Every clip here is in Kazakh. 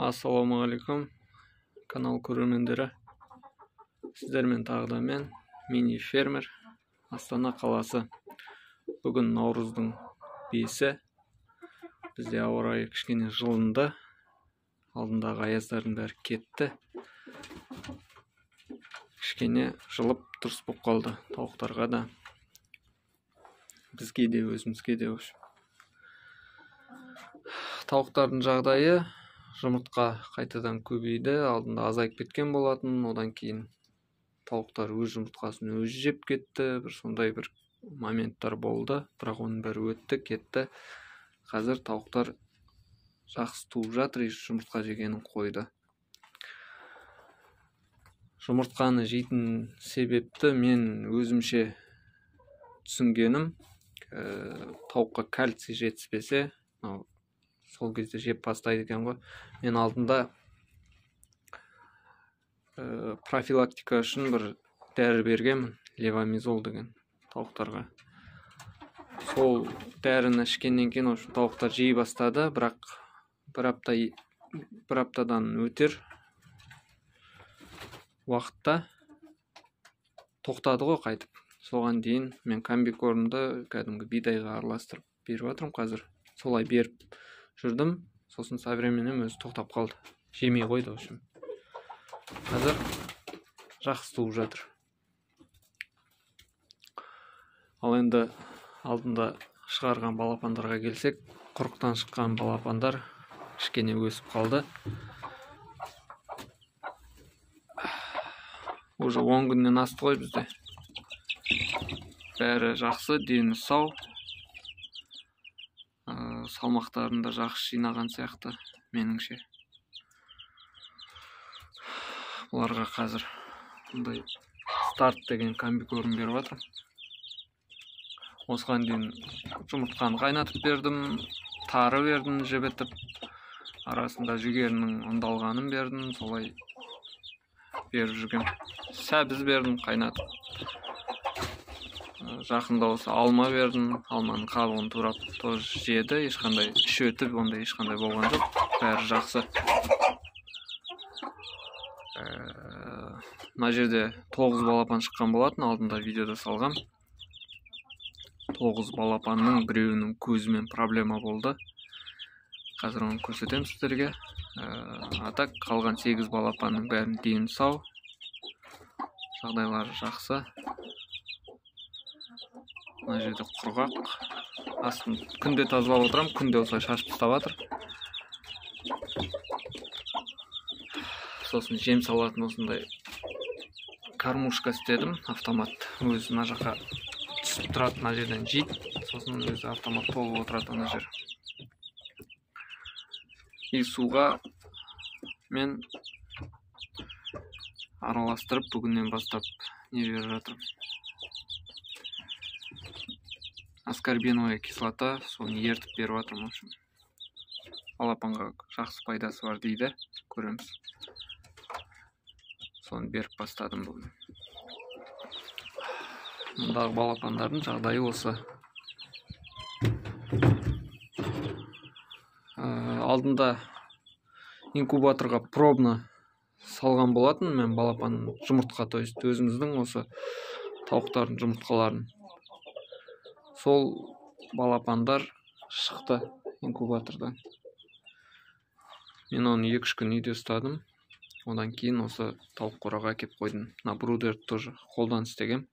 Ассалаумағалейкум, канал көрермендері. Сіздермен тағы да мен, мини фермер, Астана қаласы. Бүгін наурыздың 5-і. Бізде ауа райы кішкене жылынды. Алдындағы аяздардың бәрі кетті. Кішкене жылып дұрыс болып қалды. Тауықтарға да, бізге де, өзімізге де. Тауықтардың жағдайы, жұмыртқа қайтадан көбейді. Алдында азайып кеткен болатын. Одан кейін тауықтар өз жұмыртқасын өзі жеп кетті. Сондай бір моменттер болды. Бірақ оның бәрі өтті, кетті. Қазір тауықтар жақсы туып жатыр, жұмыртқа жегенін қойды. Жұмыртқаны жейтін себепті мен өзімше түсінгенім, тауыққа кальций жетіспесе, сол кезде жеп бастайды екен ғой. Мен алдында профилактика үшін бір дәрі бергенмін, левомизол деген, тауықтарға. Сол дәріні ішкеннен кейін тауықтар жей бастады, бірақ бір аптадан өтер уақытта тоқтады ғой қайтып. Соған дейін мен комбикормды кәдімгі бидайға араластырып беріп жатырмын қазір. Солай беріп жүрдім, сосын со временем өзі тоқтап қалды. Жемей қойды үшін. Қазір жақсы туып жатыр. Ал енді алдында шығарған балапандарға келсек, құрықтан шыққан балапандар кішкене өсіп қалды. Уже 10 күннен асты ғой бізде. Бәрі жақсы, дені сау. Салмақтарында жақсы жинаған сияқты, меніңше. Бұларға қазір старт деген комбикорм беріп жатырмын. Осыған дейін жұмыртқаны қайнатып бердім, тары бердім жібітіп, арасында жүгерінің ұндалғанын бердім, солай беріп жүргем. Сәбіз бердім қайнатып. Жақында осы алма бердім, алманың қабығын турап тоже жеді, ешқандай шөтіп, ондай ешқандай болған жоқ, бәрі жақсы. Мына жерде 9 балапан шыққан болатын, алдында видеода салғам. 9 балапанның біреуінің көзімен проблема болды. Қазір оны көрсетем сіздерге. Атак қалған 8 балапанның бәрін дені сау. Жағдайлары жақсы. Мына жерде құрғақ. Астын күнде тазалап отырам, күнде осылай шашып тастап жатыр. Сосын жем салатын осындай кормушка істедім, автомат. Өзі мына жаққа түсіп тұрады, мына жерден жейді. Сосын өзі автомат толып отырады ана жер. И суға мен араластырып бүгіннен бастап не беріп жатырмын. Аскорбиновая кислота, соны ертіп беріп жатырмын. Балапанға жақсы пайдасы бар дейді, көреміз. Соны беріп бастадым бүгін. Мұндағы балапандардың жағдайы осы. Алдында инкубаторға пробны салған болатын мен балапан жұмыртқа, то есть өзіміздің осы тауықтардың жұмыртқаларын. Сол балапандар шықты инкубатордан. Мен оны 2-3 күн үйде ұстадым. Одан кейін осы тауық қораға әкеп қойдым. На брудерді тоже қолдан істегем.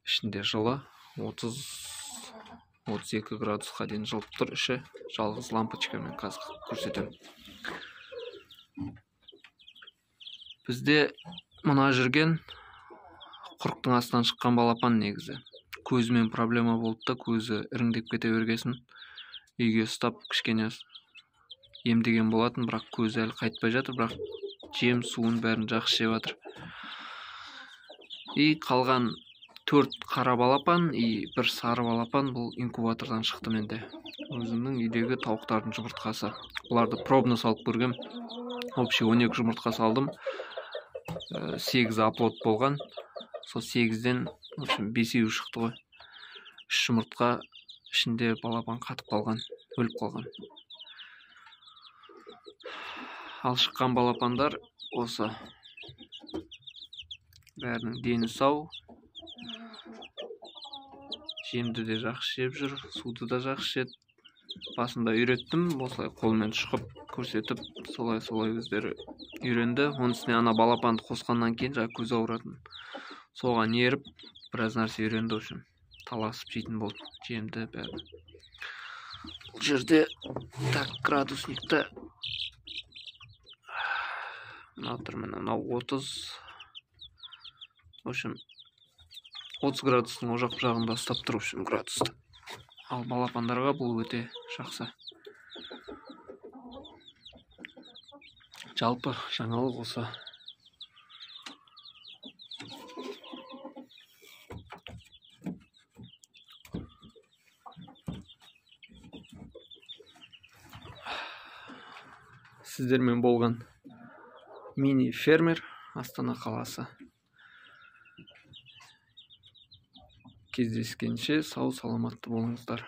Ішінде жылы 30-32 градусқа дейін жылып тұр іші. Жалғыз лампочкамен қазір көрсетем. Бізде мына жүрген құрықтың астынан шыққан балапан негізі. Көзімен проблема болды да, көзі іріңдеп кете бергесін. Үйге ұстап кішкене емдеген болатын, бірақ көзі әлі қайтпай жатыр, бірақ жем, суын бәрін жақсы жеп жатыр. И қалған 4 қара балапан и 1 сары балапан бұл инкубатордан шықты менде. Өзімнің үйдегі тауықтардың жұмыртқасы. Бұларды пробны салып көргем. Общий 12 жұмыртқа салдым. 8 аплод болған. Сол 8-ден 5-еу шықты ғой. 3 жұмыртқа ішінде балапан қатып қалған, өліп қалған. Ал шыққан балапандар осы. Бәрінің дені сау. Жемді де жақсы жеп жүр, суды да жақсы ішеді. Басында үйреттім, осылай қолмен шұқып көрсетіп, солай өздері үйренді. Оның үстіне ана балапанды қосқаннан кейін жаңа көз ауыратын. Соған еріп, біраз нәрсе үйренді үшін. Таласып жейтін болды, жемді бәрі. Бұл жерде так градусникті мынау 30. В общем, 30 градустың о жақ жағында ұстап тұру үшін градусты. Ал балапандарға бұл өте жақсы. Жалпы жаңалық осы. Сіздермен болған мини фермер, Астана қаласы. Кездескенше сау саламатты болыңыздар.